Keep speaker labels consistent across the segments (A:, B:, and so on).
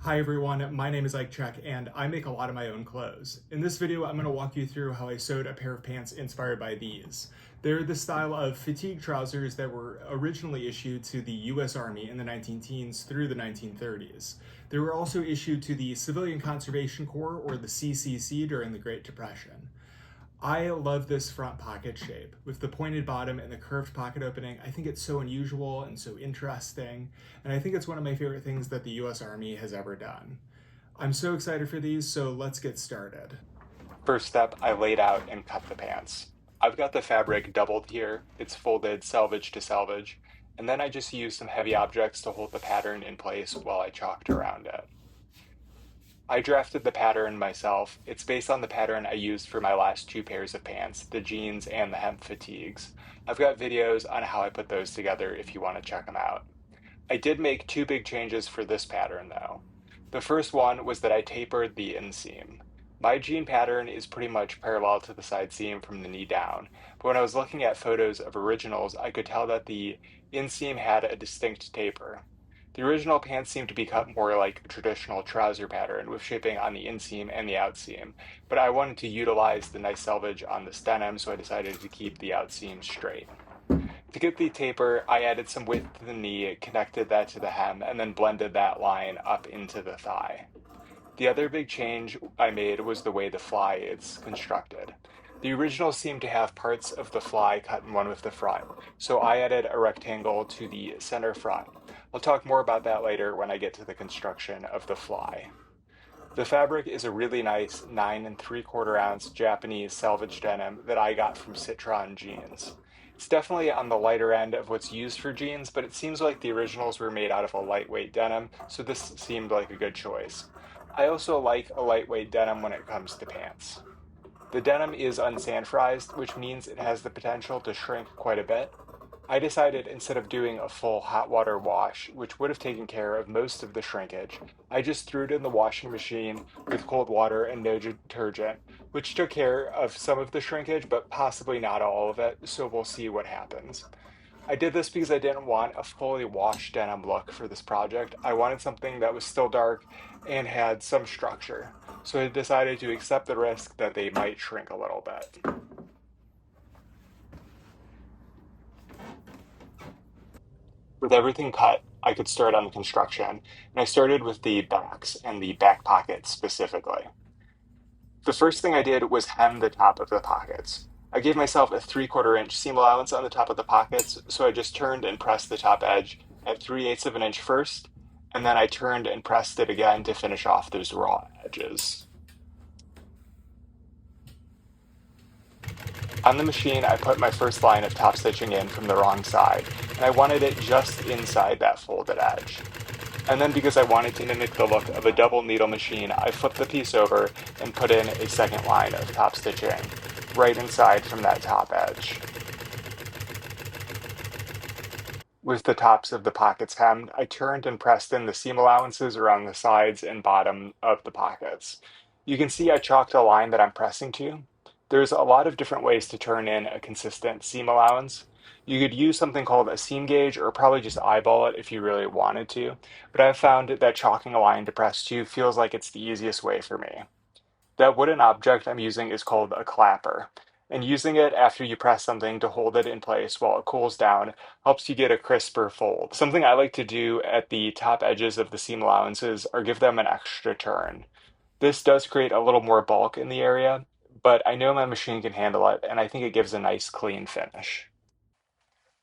A: Hi everyone, my name is Ike Check and I make a lot of my own clothes. In this video, I'm going to walk you through how I sewed a pair of pants inspired by these. They're the style of fatigue trousers that were originally issued to the U.S. Army in the 19-teens through the 1930s. They were also issued to the Civilian Conservation Corps, or the CCC, during the Great Depression. I love this front pocket shape. With the pointed bottom and the curved pocket opening, I think it's so unusual and so interesting, and I think it's one of my favorite things that the U.S. Army has ever done. I'm so excited for these, so let's get started. First step, I laid out and cut the pants. I've got the fabric doubled here. It's folded selvage to selvage, and then I just used some heavy objects to hold the pattern in place while I chalked around it. I drafted the pattern myself. It's based on the pattern I used for my last two pairs of pants, the jeans and the hemp fatigues. I've got videos on how I put those together if you want to check them out. I did make two big changes for this pattern though. The first one was that I tapered the inseam. My jean pattern is pretty much parallel to the side seam from the knee down, but when I was looking at photos of originals, I could tell that the inseam had a distinct taper. The original pants seemed to be cut more like a traditional trouser pattern, with shaping on the inseam and the outseam, but I wanted to utilize the nice selvage on this denim, so I decided to keep the outseam straight. To get the taper, I added some width to the knee, connected that to the hem, and then blended that line up into the thigh. The other big change I made was the way the fly is constructed. The original seemed to have parts of the fly cut in one with the front, so I added a rectangle to the center front. I'll talk more about that later when I get to the construction of the fly. The fabric is a really nice 9 3/4 ounce Japanese selvedge denim that I got from Citron Jeans. It's definitely on the lighter end of what's used for jeans, but it seems like the originals were made out of a lightweight denim, so this seemed like a good choice. I also like a lightweight denim when it comes to pants. The denim is unsanforized, which means it has the potential to shrink quite a bit. I decided instead of doing a full hot water wash, which would have taken care of most of the shrinkage, I just threw it in the washing machine with cold water and no detergent, which took care of some of the shrinkage, but possibly not all of it, so we'll see what happens. I did this because I didn't want a fully washed denim look for this project. I wanted something that was still dark and had some structure, so I decided to accept the risk that they might shrink a little bit. With everything cut, I could start on the construction, and I started with the backs and the back pockets specifically. The first thing I did was hem the top of the pockets. I gave myself a 3/4 inch seam allowance on the top of the pockets, so I just turned and pressed the top edge at 3/8 of an inch first, and then I turned and pressed it again to finish off those raw edges. On the machine, I put my first line of top stitching in from the wrong side, and I wanted it just inside that folded edge. And then because I wanted to mimic the look of a double needle machine, I flipped the piece over and put in a second line of top stitching right inside from that top edge. With the tops of the pockets hemmed, I turned and pressed in the seam allowances around the sides and bottom of the pockets. You can see I chalked a line that I'm pressing to. There's a lot of different ways to turn in a consistent seam allowance. You could use something called a seam gauge or probably just eyeball it if you really wanted to, but I've found that chalking a line to press to feels like it's the easiest way for me. That wooden object I'm using is called a clapper, and using it after you press something to hold it in place while it cools down helps you get a crisper fold. Something I like to do at the top edges of the seam allowances are give them an extra turn. This does create a little more bulk in the area, but I know my machine can handle it, and I think it gives a nice clean finish.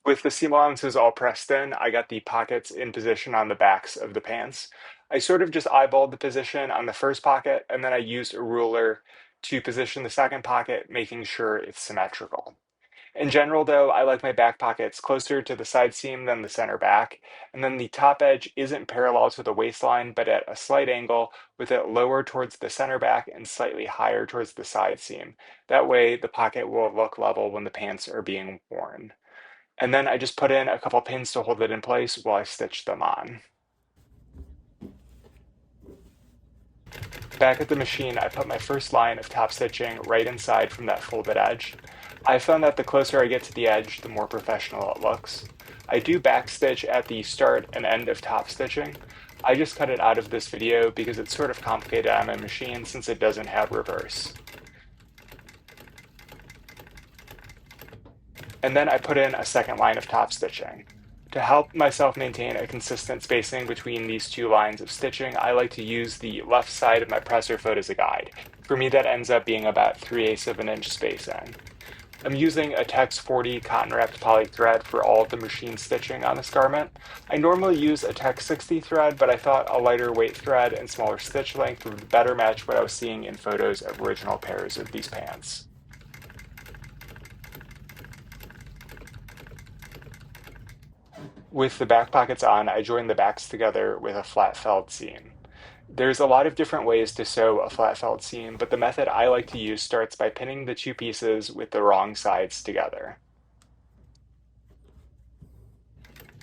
A: With the seam allowances all pressed in, I got the pockets in position on the backs of the pants. I sort of just eyeballed the position on the first pocket, and then I used a ruler to position the second pocket, making sure it's symmetrical. In general, though, I like my back pockets closer to the side seam than the center back, and then the top edge isn't parallel to the waistline, but at a slight angle, with it lower towards the center back and slightly higher towards the side seam. That way, the pocket will look level when the pants are being worn. And then I just put in a couple pins to hold it in place while I stitch them on. Back at the machine, I put my first line of top stitching right inside from that folded edge. I found that the closer I get to the edge, the more professional it looks. I do backstitch at the start and end of top stitching. I just cut it out of this video because it's sort of complicated on my machine since it doesn't have reverse. And then I put in a second line of top stitching. To help myself maintain a consistent spacing between these two lines of stitching, I like to use the left side of my presser foot as a guide. For me, that ends up being about 3/8 of an inch spacing. I'm using a Tex 40 cotton wrapped poly thread for all of the machine stitching on this garment. I normally use a Tex 60 thread, but I thought a lighter weight thread and smaller stitch length would better match what I was seeing in photos of original pairs of these pants. With the back pockets on, I joined the backs together with a flat felled seam. There's a lot of different ways to sew a flat felled seam, but the method I like to use starts by pinning the two pieces with the wrong sides together.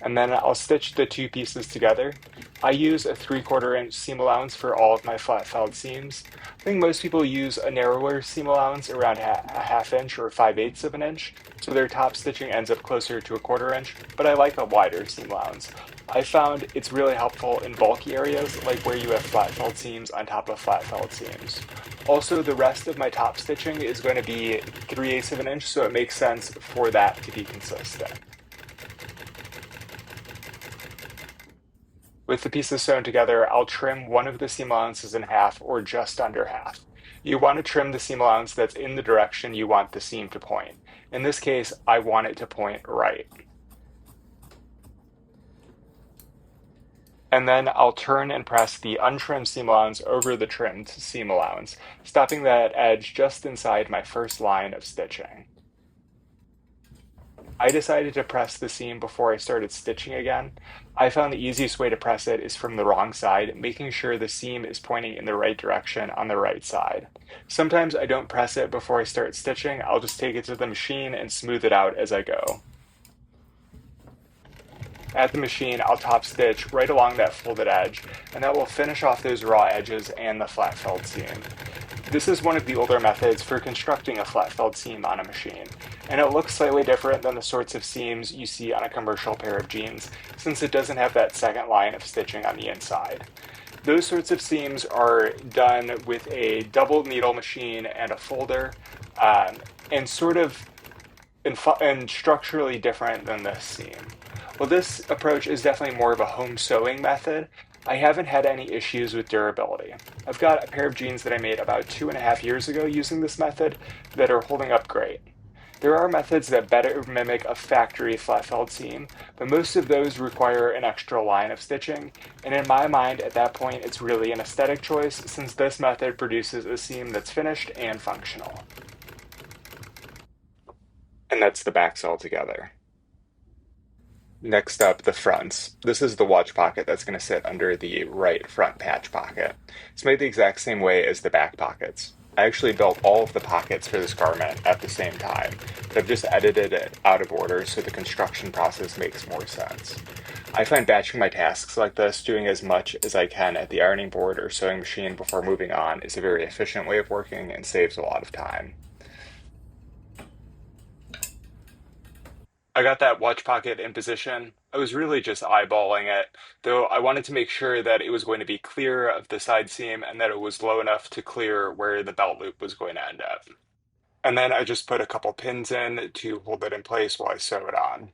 A: And then I'll stitch the two pieces together. I use a 3/4 inch seam allowance for all of my flat felled seams. I think most people use a narrower seam allowance around a half inch or 5/8 of an inch, so their top stitching ends up closer to a 1/4 inch, but I like a wider seam allowance. I found it's really helpful in bulky areas, like where you have flat felled seams on top of flat felled seams. Also, the rest of my top stitching is going to be 3/8 of an inch, so it makes sense for that to be consistent. With the pieces sewn together, I'll trim one of the seam allowances in half or just under half. You want to trim the seam allowance that's in the direction you want the seam to point. In this case, I want it to point right. And then I'll turn and press the untrimmed seam allowance over the trimmed seam allowance, stopping that edge just inside my first line of stitching. I decided to press the seam before I started stitching again. I found the easiest way to press it is from the wrong side, making sure the seam is pointing in the right direction on the right side. Sometimes I don't press it before I start stitching, I'll just take it to the machine and smooth it out as I go. At the machine, I'll top stitch right along that folded edge, and that will finish off those raw edges and the flat felled seam. This is one of the older methods for constructing a flat felled seam on a machine, and it looks slightly different than the sorts of seams you see on a commercial pair of jeans, since it doesn't have that second line of stitching on the inside. Those sorts of seams are done with a double needle machine and a folder, and structurally different than this seam. Well, this approach is definitely more of a home sewing method. I haven't had any issues with durability. I've got a pair of jeans that I made about 2.5 years ago using this method that are holding up great. There are methods that better mimic a factory flat felled seam, but most of those require an extra line of stitching, and in my mind at that point it's really an aesthetic choice since this method produces a seam that's finished and functional. And that's the backs all together. Next up, the fronts. This is the watch pocket that's going to sit under the right front patch pocket. It's made the exact same way as the back pockets. I actually built all of the pockets for this garment at the same time, but I've just edited it out of order so the construction process makes more sense. I find batching my tasks like this, doing as much as I can at the ironing board or sewing machine before moving on, is a very efficient way of working and saves a lot of time. I got that watch pocket in position. I was really just eyeballing it, though I wanted to make sure that it was going to be clear of the side seam and that it was low enough to clear where the belt loop was going to end up. And then I just put a couple pins in to hold it in place while I sew it on.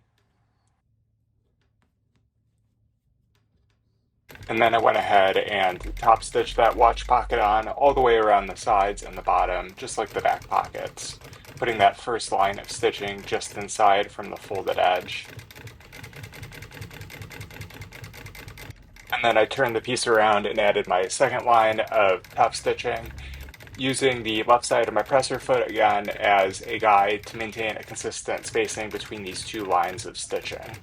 A: And then I went ahead and top stitched that watch pocket on all the way around the sides and the bottom, just like the back pockets, putting that first line of stitching just inside from the folded edge. And then I turned the piece around and added my second line of top stitching, using the left side of my presser foot again as a guide to maintain a consistent spacing between these two lines of stitching.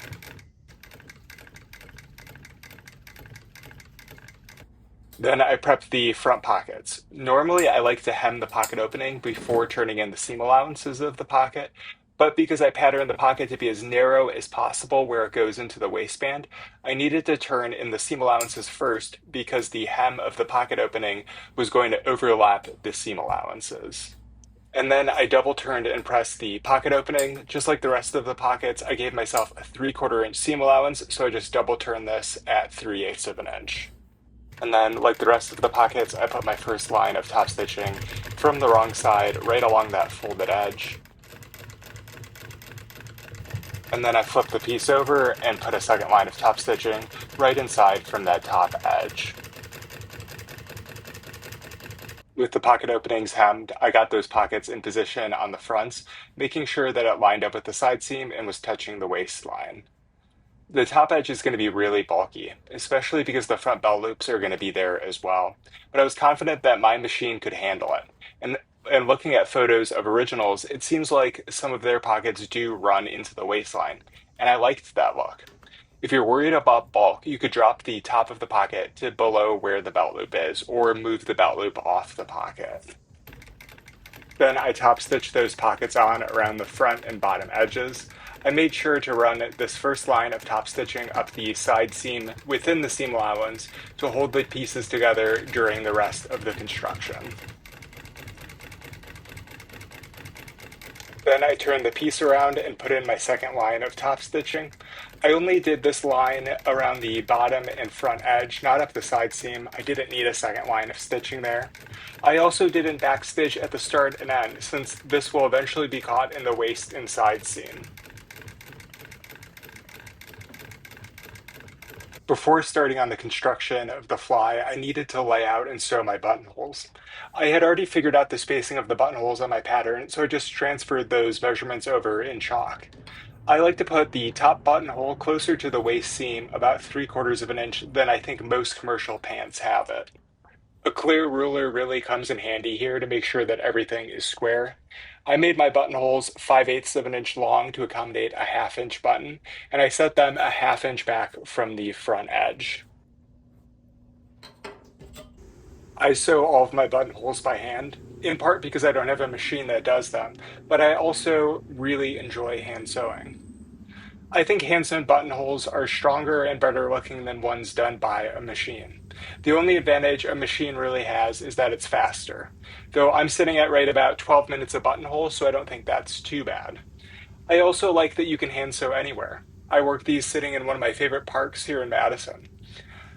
A: Then I prepped the front pockets. Normally I like to hem the pocket opening before turning in the seam allowances of the pocket, but because I patterned the pocket to be as narrow as possible where it goes into the waistband, I needed to turn in the seam allowances first because the hem of the pocket opening was going to overlap the seam allowances. And then I double turned and pressed the pocket opening. Just like the rest of the pockets, I gave myself a 3/4 inch seam allowance, so I just double turned this at 3/8 of an inch. And then, like the rest of the pockets, I put my first line of top stitching from the wrong side right along that folded edge. And then I flip the piece over and put a second line of top stitching right inside from that top edge. With the pocket openings hemmed, I got those pockets in position on the fronts, making sure that it lined up with the side seam and was touching the waistline. The top edge is going to be really bulky, especially because the front bell loops are going to be there as well. But I was confident that my machine could handle it. And looking at photos of originals, it seems like some of their pockets do run into the waistline, and I liked that look. If you're worried about bulk, you could drop the top of the pocket to below where the belt loop is, or move the belt loop off the pocket. Then I top stitched those pockets on around the front and bottom edges. I made sure to run this first line of top stitching up the side seam within the seam allowance to hold the pieces together during the rest of the construction. Then I turned the piece around and put in my second line of top stitching. I only did this line around the bottom and front edge, not up the side seam. I didn't need a second line of stitching there. I also didn't backstitch at the start and end, since this will eventually be caught in the waist and side seam. Before starting on the construction of the fly, I needed to lay out and sew my buttonholes. I had already figured out the spacing of the buttonholes on my pattern, so I just transferred those measurements over in chalk. I like to put the top buttonhole closer to the waist seam, about 3/4 of an inch, than I think most commercial pants have it. A clear ruler really comes in handy here to make sure that everything is square. I made my buttonholes 5/8 of an inch long to accommodate a 1/2 inch button, and I set them a 1/2 inch back from the front edge. I sew all of my buttonholes by hand, in part because I don't have a machine that does them, but I also really enjoy hand sewing. I think hand-sewn buttonholes are stronger and better looking than ones done by a machine. The only advantage a machine really has is that it's faster, though I'm sitting at right about 12 minutes a buttonhole, so I don't think that's too bad. I also like that you can hand sew anywhere. I work these sitting in one of my favorite parks here in Madison.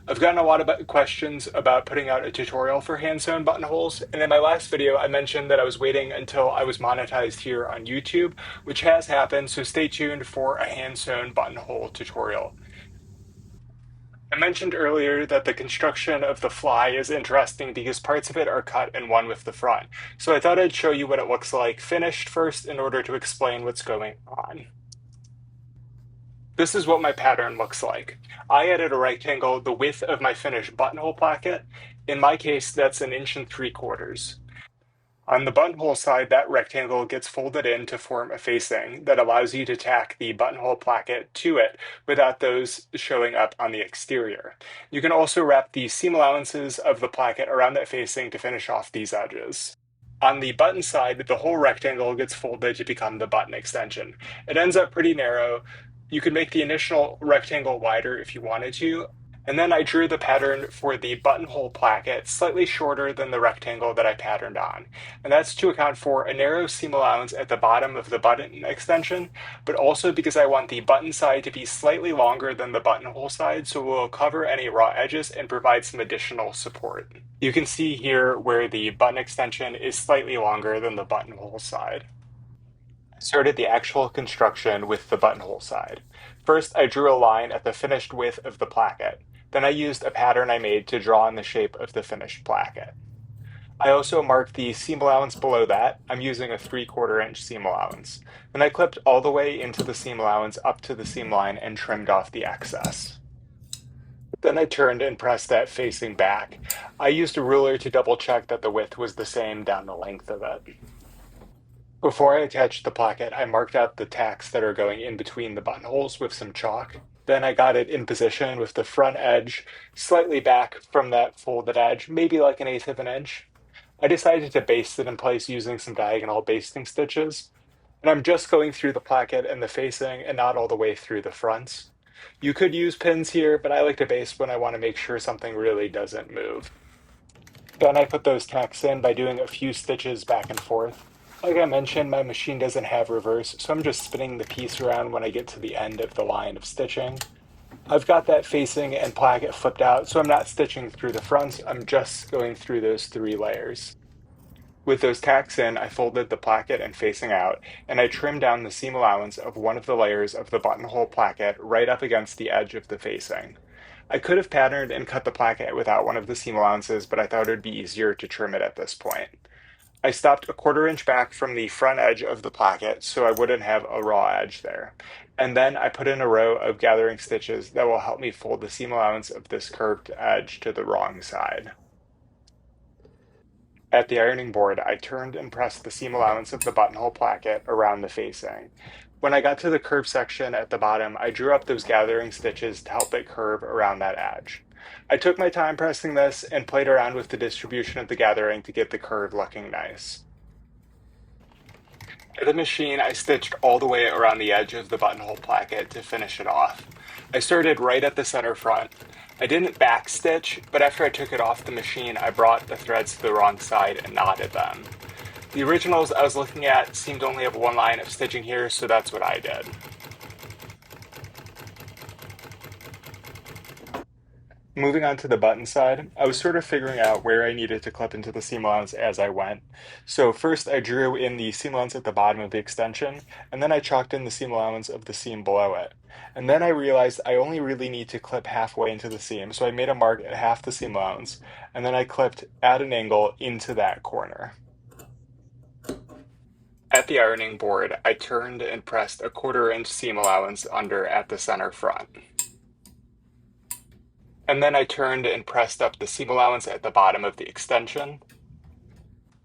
A: I've gotten a lot of questions about putting out a tutorial for hand-sewn buttonholes, and in my last video I mentioned that I was waiting until I was monetized here on YouTube, which has happened, so stay tuned for a hand-sewn buttonhole tutorial. I mentioned earlier that the construction of the fly is interesting because parts of it are cut and one with the front, so I thought I'd show you what it looks like finished first in order to explain what's going on. This is what my pattern looks like. I added a rectangle the width of my finished buttonhole placket. In my case, that's 1 3/4 inches. On the buttonhole side, that rectangle gets folded in to form a facing that allows you to tack the buttonhole placket to it without those showing up on the exterior. You can also wrap the seam allowances of the placket around that facing to finish off these edges. On the button side, the whole rectangle gets folded to become the button extension. It ends up pretty narrow. You could make the initial rectangle wider if you wanted to, and then I drew the pattern for the buttonhole placket slightly shorter than the rectangle that I patterned on. And that's to account for a narrow seam allowance at the bottom of the button extension, but also because I want the button side to be slightly longer than the buttonhole side, so we'll cover any raw edges and provide some additional support. You can see here where the button extension is slightly longer than the buttonhole side. I started the actual construction with the buttonhole side. First, I drew a line at the finished width of the placket. Then I used a pattern I made to draw in the shape of the finished placket. I also marked the seam allowance below that. I'm using a 3/4 inch seam allowance. Then I clipped all the way into the seam allowance up to the seam line and trimmed off the excess. Then I turned and pressed that facing back. I used a ruler to double check that the width was the same down the length of it. Before I attached the placket, I marked out the tacks that are going in between the buttonholes with some chalk. Then I got it in position with the front edge slightly back from that folded edge, maybe like 1/8 of an inch. I decided to baste it in place using some diagonal basting stitches. And I'm just going through the placket and the facing and not all the way through the fronts. You could use pins here, but I like to baste when I want to make sure something really doesn't move. Then I put those tacks in by doing a few stitches back and forth. Like I mentioned, my machine doesn't have reverse, so I'm just spinning the piece around when I get to the end of the line of stitching. I've got that facing and placket flipped out, so I'm not stitching through the fronts, I'm just going through those 3 layers. With those tacks in, I folded the placket and facing out, and I trimmed down the seam allowance of one of the layers of the buttonhole placket right up against the edge of the facing. I could have patterned and cut the placket without one of the seam allowances, but I thought it would be easier to trim it at this point. I stopped a 1/4 inch back from the front edge of the placket so I wouldn't have a raw edge there. And then I put in a row of gathering stitches that will help me fold the seam allowance of this curved edge to the wrong side. At the ironing board, I turned and pressed the seam allowance of the buttonhole placket around the facing. When I got to the curve section at the bottom, I drew up those gathering stitches to help it curve around that edge. I took my time pressing this and played around with the distribution of the gathering to get the curve looking nice. At the machine, I stitched all the way around the edge of the buttonhole placket to finish it off. I started right at the center front. I didn't backstitch, but after I took it off the machine, I brought the threads to the wrong side and knotted them. The originals I was looking at seemed to only have one line of stitching here, so that's what I did. Moving on to the button side, I was sort of figuring out where I needed to clip into the seam allowance as I went. So first I drew in the seam allowance at the bottom of the extension, and then I chalked in the seam allowance of the seam below it. And then I realized I only really need to clip halfway into the seam, so I made a mark at half the seam allowance, and then I clipped at an angle into that corner. At the ironing board, I turned and pressed a 1/4 inch seam allowance under at the center front. And then I turned and pressed up the seam allowance at the bottom of the extension.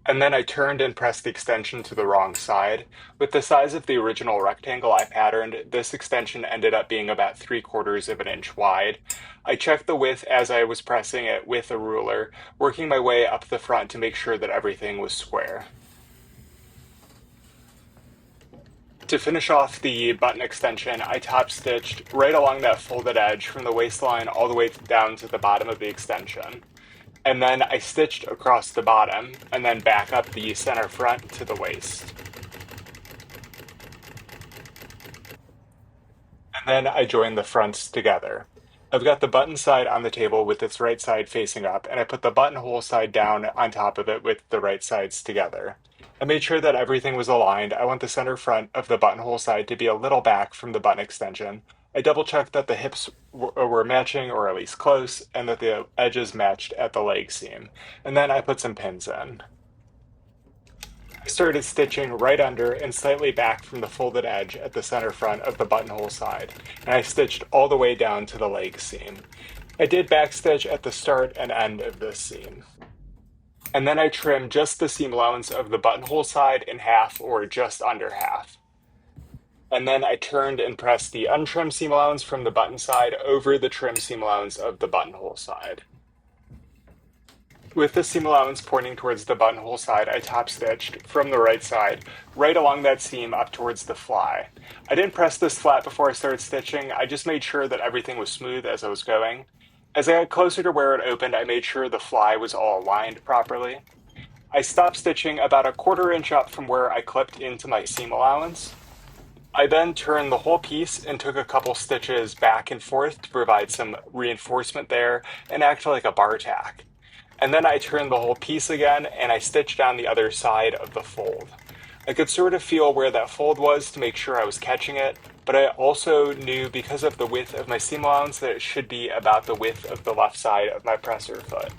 A: And then I turned and pressed the extension to the wrong side. With the size of the original rectangle I patterned, this extension ended up being about 3/4 of an inch wide. I checked the width as I was pressing it with a ruler, working my way up the front to make sure that everything was square. To finish off the button extension, I top stitched right along that folded edge from the waistline all the way down to the bottom of the extension. And then I stitched across the bottom and then back up the center front to the waist. And then I joined the fronts together. I've got the button side on the table with its right side facing up, and I put the buttonhole side down on top of it with the right sides together. I made sure that everything was aligned. I want the center front of the buttonhole side to be a little back from the button extension. I double checked that the hips were matching or at least close, and that the edges matched at the leg seam. And then I put some pins in. I started stitching right under and slightly back from the folded edge at the center front of the buttonhole side, and I stitched all the way down to the leg seam. I did backstitch at the start and end of this seam. And then I trimmed just the seam allowance of the buttonhole side in half or just under half. And then I turned and pressed the untrimmed seam allowance from the button side over the trim seam allowance of the buttonhole side. With the seam allowance pointing towards the buttonhole side, I top stitched from the right side, right along that seam up towards the fly. I didn't press this flat before I started stitching, I just made sure that everything was smooth as I was going. As I got closer to where it opened, I made sure the fly was all aligned properly. I stopped stitching about a 1/4 inch up from where I clipped into my seam allowance. I then turned the whole piece and took a couple stitches back and forth to provide some reinforcement there and act like a bar tack. And then I turned the whole piece again and I stitched down the other side of the fold. I could sort of feel where that fold was to make sure I was catching it, but I also knew because of the width of my seam allowance that it should be about the width of the left side of my presser foot.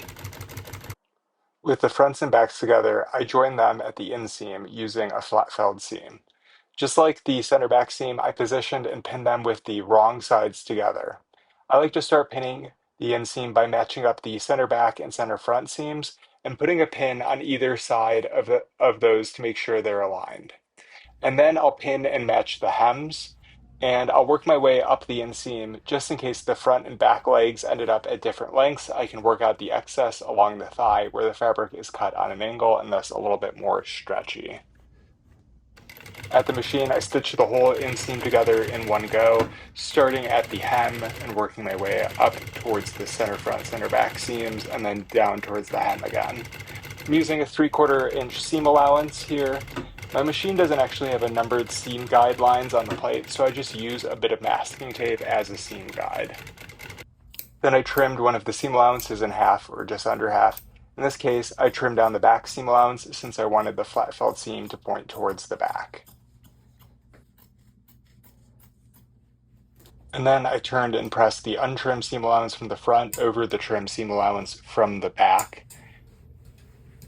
A: With the fronts and backs together, I joined them at the inseam using a flat felled seam. Just like the center back seam, I positioned and pinned them with the wrong sides together. I like to start pinning the inseam by matching up the center back and center front seams and putting a pin on either side of those to make sure they're aligned. And then I'll pin and match the hems, and I'll work my way up the inseam just in case the front and back legs ended up at different lengths. I can work out the excess along the thigh where the fabric is cut on an angle and thus a little bit more stretchy. At the machine, I stitched the whole inseam together in one go, starting at the hem and working my way up towards the center front, center back seams, and then down towards the hem again. I'm using a 3/4 inch seam allowance here, My machine doesn't actually have a numbered seam guidelines on the plate, so I just use a bit of masking tape as a seam guide. Then I trimmed one of the seam allowances in half, or just under half. In this case, I trimmed down the back seam allowance since I wanted the flat felt seam to point towards the back. And then I turned and pressed the untrimmed seam allowance from the front over the trimmed seam allowance from the back.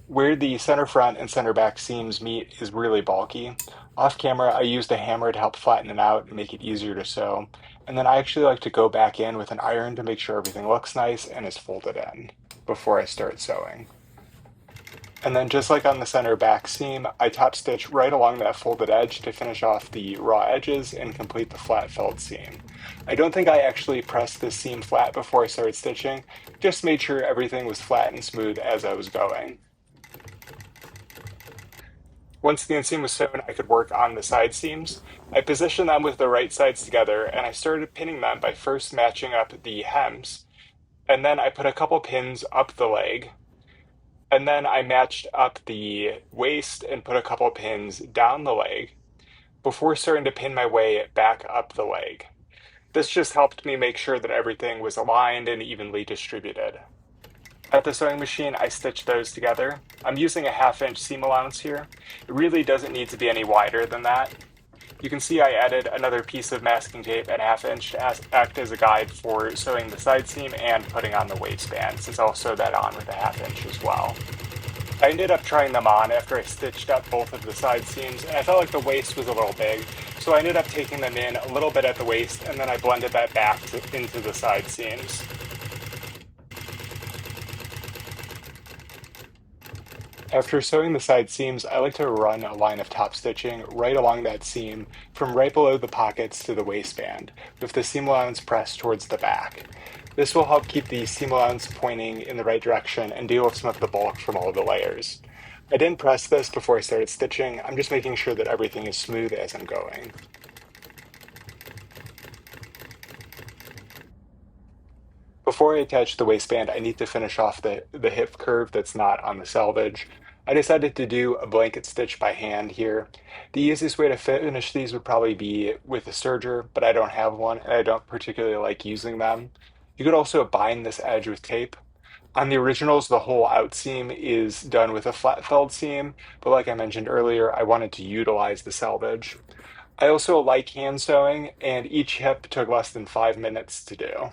A: Where the center front and center back seams meet is really bulky. Off camera, I used a hammer to help flatten it out and make it easier to sew. And then I actually like to go back in with an iron to make sure everything looks nice and is folded in before I start sewing. And then just like on the center back seam, I top stitch right along that folded edge to finish off the raw edges and complete the flat felt seam. I don't think I actually pressed this seam flat before I started stitching, just made sure everything was flat and smooth as I was going. Once the inseam was sewn, I could work on the side seams. I positioned them with the right sides together, and I started pinning them by first matching up the hems, and then I put a couple pins up the leg, and then I matched up the waist and put a couple pins down the leg before starting to pin my way back up the leg. This just helped me make sure that everything was aligned and evenly distributed. At the sewing machine, I stitched those together. I'm using a 1/2 inch seam allowance here. It really doesn't need to be any wider than that. You can see I added another piece of masking tape at 1/2 inch to act as a guide for sewing the side seam and putting on the waistband, since I'll sew that on with a 1/2 inch as well. I ended up trying them on after I stitched up both of the side seams, and I felt like the waist was a little big, so I ended up taking them in a little bit at the waist, and then I blended that back into the side seams. After sewing the side seams, I like to run a line of top stitching right along that seam from right below the pockets to the waistband, with the seam allowance pressed towards the back. This will help keep the seam allowance pointing in the right direction and deal with some of the bulk from all of the layers. I didn't press this before I started stitching, I'm just making sure that everything is smooth as I'm going. Before I attach the waistband, I need to finish off the hip curve that's not on the selvage. I decided to do a blanket stitch by hand here. The easiest way to finish these would probably be with a serger, but I don't have one and I don't particularly like using them. You could also bind this edge with tape. On the originals, the whole outseam is done with a flat felled seam, but like I mentioned earlier, I wanted to utilize the selvage. I also like hand sewing, and each hip took less than 5 minutes to do.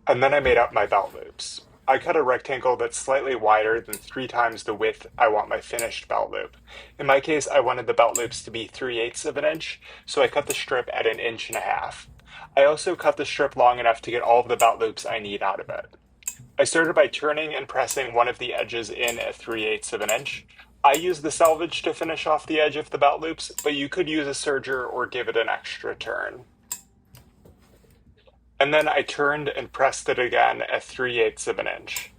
A: And then I made up my belt loops. I cut a rectangle that's slightly wider than 3 times the width I want my finished belt loop. In my case, I wanted the belt loops to be 3/8 of an inch, so I cut the strip at 1.5 inches. I also cut the strip long enough to get all of the belt loops I need out of it. I started by turning and pressing one of the edges in at 3/8 of an inch. I used the selvage to finish off the edge of the belt loops, but you could use a serger or give it an extra turn. And then I turned and pressed it again at 3/8 of an inch.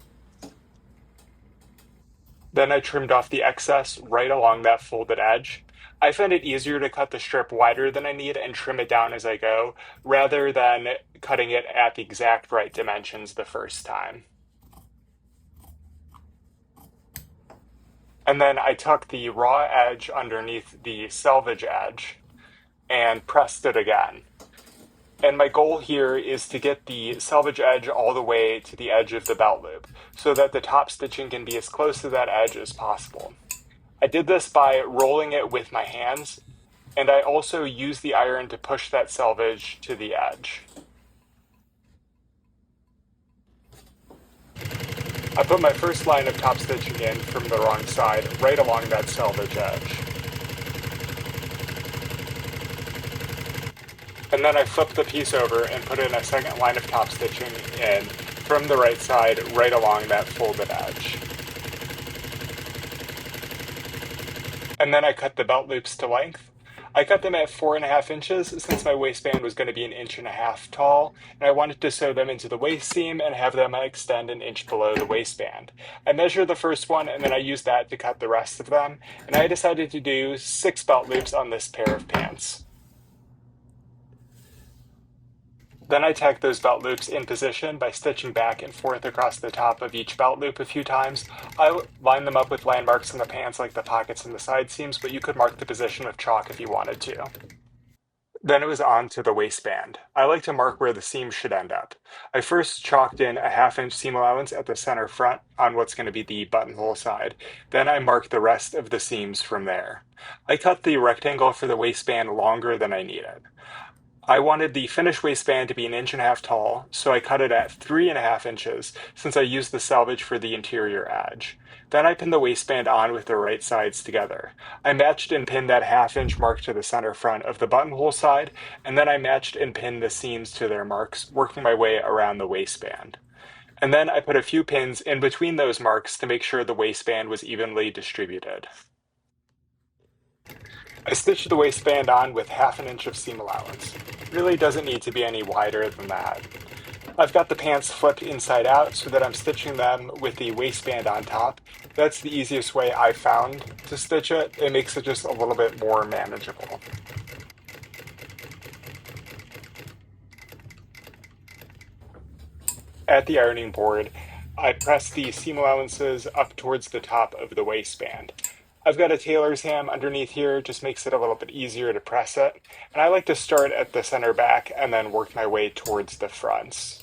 A: Then I trimmed off the excess right along that folded edge. I find it easier to cut the strip wider than I need and trim it down as I go, rather than cutting it at the exact right dimensions the first time. And then I tucked the raw edge underneath the selvage edge and pressed it again. And my goal here is to get the selvage edge all the way to the edge of the belt loop, so that the top stitching can be as close to that edge as possible. I did this by rolling it with my hands, and I also used the iron to push that selvage to the edge. I put my first line of top stitching in from the wrong side, right along that selvage edge. And then I flipped the piece over and put in a second line of top stitching in from the right side, right along that folded edge. And then I cut the belt loops to length. I cut them at 4.5 inches since my waistband was going to be 1.5 inches tall, and I wanted to sew them into the waist seam and have them extend 1 inch below the waistband. I measured the first one and then I used that to cut the rest of them, and I decided to do 6 belt loops on this pair of pants. Then I tack those belt loops in position by stitching back and forth across the top of each belt loop a few times. I line them up with landmarks in the pants like the pockets and the side seams, but you could mark the position with chalk if you wanted to. Then it was on to the waistband. I like to mark where the seam should end up. I first chalked in a half-inch seam allowance at the center front on what's going to be the buttonhole side. Then I marked the rest of the seams from there. I cut the rectangle for the waistband longer than I needed. I wanted the finished waistband to be 1.5 inches tall, so I cut it at 3.5 inches since I used the selvage for the interior edge. Then I pinned the waistband on with the right sides together. I matched and pinned that half-inch mark to the center front of the buttonhole side, and then I matched and pinned the seams to their marks, working my way around the waistband. And then I put a few pins in between those marks to make sure the waistband was evenly distributed. I stitched the waistband on with 1/2 inch of seam allowance. It really doesn't need to be any wider than that. I've got the pants flipped inside out so that I'm stitching them with the waistband on top. That's the easiest way I've found to stitch it. It makes it just a little bit more manageable. At the ironing board, I press the seam allowances up towards the top of the waistband. I've got a tailor's ham underneath here, just makes it a little bit easier to press it. And I like to start at the center back and then work my way towards the fronts.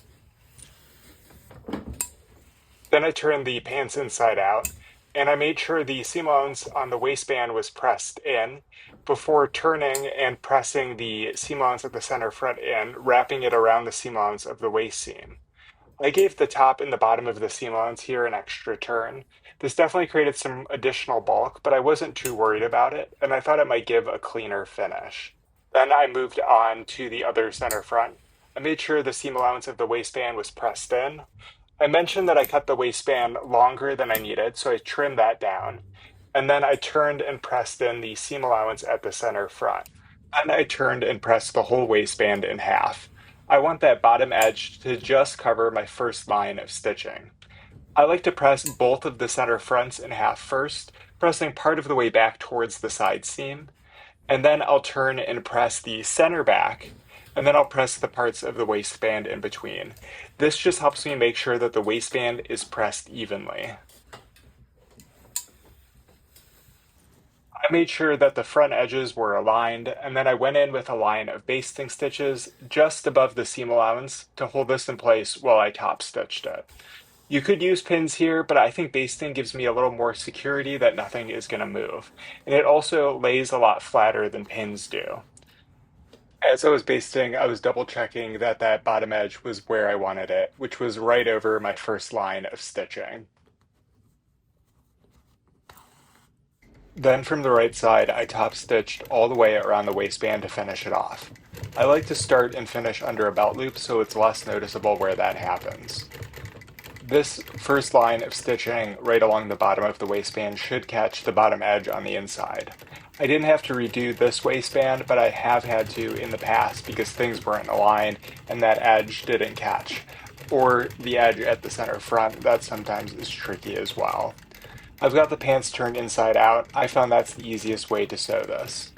A: Then I turned the pants inside out, and I made sure the seam allowance on the waistband was pressed in before turning and pressing the seam allowance at the center front in, wrapping it around the seam allowance of the waist seam. I gave the top and the bottom of the seam allowance here an extra turn. This definitely created some additional bulk, but I wasn't too worried about it, and I thought it might give a cleaner finish. Then I moved on to the other center front. I made sure the seam allowance of the waistband was pressed in. I mentioned that I cut the waistband longer than I needed, so I trimmed that down. And then I turned and pressed in the seam allowance at the center front. Then I turned and pressed the whole waistband in half. I want that bottom edge to just cover my first line of stitching. I like to press both of the center fronts in half first, pressing part of the way back towards the side seam, and then I'll turn and press the center back, and then I'll press the parts of the waistband in between. This just helps me make sure that the waistband is pressed evenly. I made sure that the front edges were aligned, and then I went in with a line of basting stitches just above the seam allowance to hold this in place while I top stitched it. You could use pins here, but I think basting gives me a little more security that nothing is going to move. And it also lays a lot flatter than pins do. As I was basting, I was double checking that that bottom edge was where I wanted it, which was right over my first line of stitching. Then from the right side, I top stitched all the way around the waistband to finish it off. I like to start and finish under a belt loop so it's less noticeable where that happens. This first line of stitching right along the bottom of the waistband should catch the bottom edge on the inside. I didn't have to redo this waistband, but I have had to in the past because things weren't aligned and that edge didn't catch. Or the edge at the center front, that sometimes is tricky as well. I've got the pants turned inside out. I found that's the easiest way to sew this.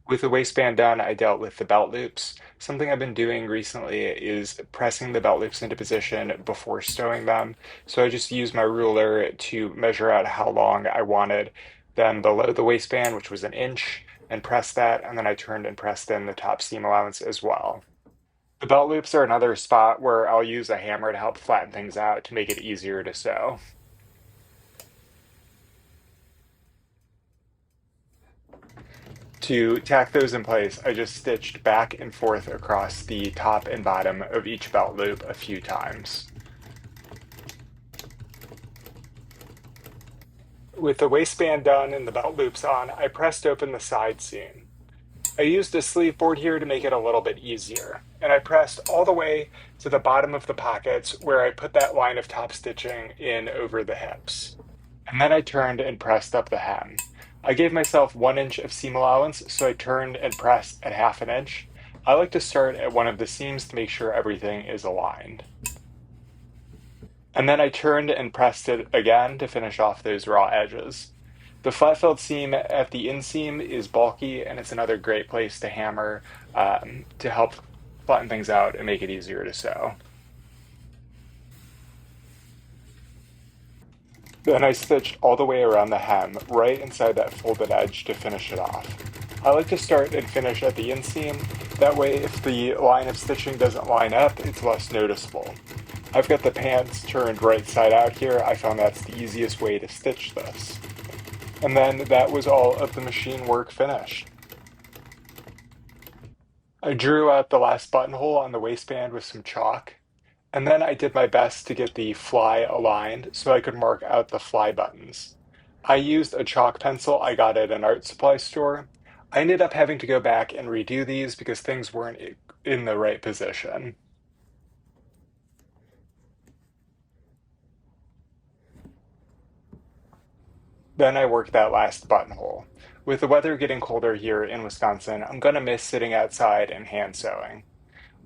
A: With the waistband done, I dealt with the belt loops. Something I've been doing recently is pressing the belt loops into position before stowing them. So I just used my ruler to measure out how long I wanted them below the waistband, which was 1 inch, and pressed that, and then I turned and pressed in the top seam allowance as well. The belt loops are another spot where I'll use a hammer to help flatten things out to make it easier to sew. To tack those in place, I just stitched back and forth across the top and bottom of each belt loop a few times. With the waistband done and the belt loops on, I pressed open the side seam. I used a sleeve board here to make it a little bit easier, and I pressed all the way to the bottom of the pockets where I put that line of top stitching in over the hips. And then I turned and pressed up the hem. I gave myself 1 inch of seam allowance, so I turned and pressed at 1/2 inch. I like to start at one of the seams to make sure everything is aligned. And then I turned and pressed it again to finish off those raw edges. The flat felt seam at the inseam is bulky, and it's another great place to hammer to help flatten things out and make it easier to sew. Then I stitched all the way around the hem, right inside that folded edge to finish it off. I like to start and finish at the inseam, that way if the line of stitching doesn't line up, it's less noticeable. I've got the pants turned right side out here, I found that's the easiest way to stitch this. And then that was all of the machine work finished. I drew out the last buttonhole on the waistband with some chalk, and then I did my best to get the fly aligned so I could mark out the fly buttons. I used a chalk pencil I got at an art supply store. I ended up having to go back and redo these because things weren't in the right position. Then I worked that last buttonhole. With the weather getting colder here in Wisconsin, I'm gonna miss sitting outside and hand sewing.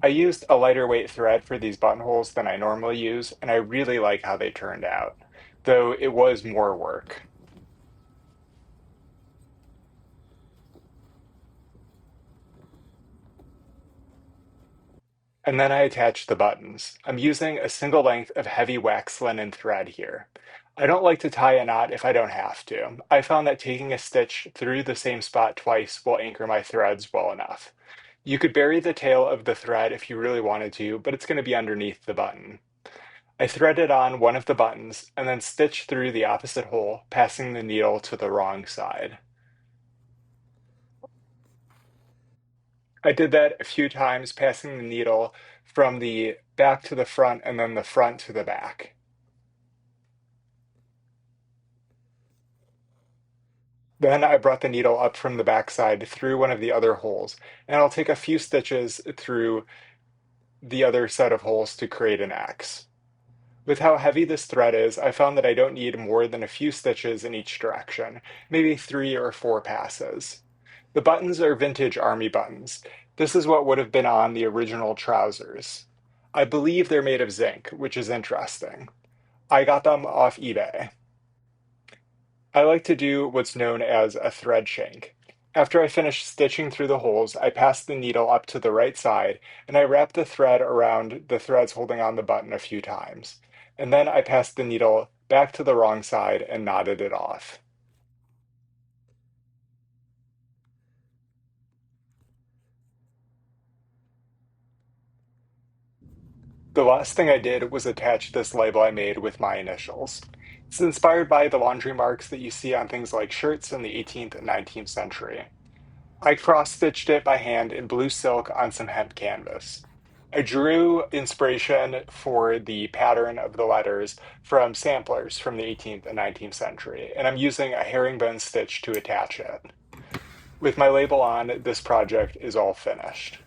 A: I used a lighter weight thread for these buttonholes than I normally use, and I really like how they turned out, though it was more work. And then I attached the buttons. I'm using a single length of heavy wax linen thread here. I don't like to tie a knot if I don't have to. I found that taking a stitch through the same spot twice will anchor my threads well enough. You could bury the tail of the thread if you really wanted to, but it's going to be underneath the button. I threaded on one of the buttons and then stitched through the opposite hole, passing the needle to the wrong side. I did that a few times, passing the needle from the back to the front and then the front to the back. Then I brought the needle up from the backside through one of the other holes, and I'll take a few stitches through the other set of holes to create an X. With how heavy this thread is, I found that I don't need more than a few stitches in each direction, maybe 3 or 4 passes. The buttons are vintage Army buttons. This is what would have been on the original trousers. I believe they're made of zinc, which is interesting. I got them off eBay. I like to do what's known as a thread shank. After I finish stitching through the holes, I pass the needle up to the right side and I wrap the thread around the threads holding on the button a few times. And then I pass the needle back to the wrong side and knotted it off. The last thing I did was attach this label I made with my initials. It's inspired by the laundry marks that you see on things like shirts in the 18th and 19th century. I cross-stitched it by hand in blue silk on some hemp canvas. I drew inspiration for the pattern of the letters from samplers from the 18th and 19th century, and I'm using a herringbone stitch to attach it. With my label on, this project is all finished.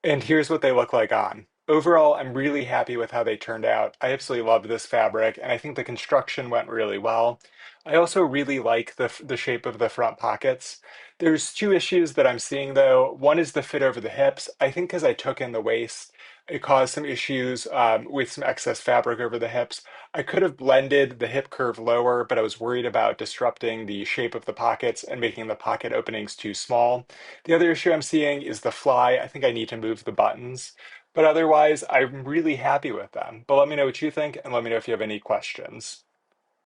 A: And here's what they look like on. Overall, I'm really happy with how they turned out. I absolutely love this fabric, and I think the construction went really well. I also really like the shape of the front pockets. There's two issues that I'm seeing though. One is the fit over the hips. I think because I took in the waist, it caused some issues with some excess fabric over the hips. I could have blended the hip curve lower, but I was worried about disrupting the shape of the pockets and making the pocket openings too small. The other issue I'm seeing is the fly. I think I need to move the buttons. But otherwise, I'm really happy with them. But let me know what you think and let me know if you have any questions.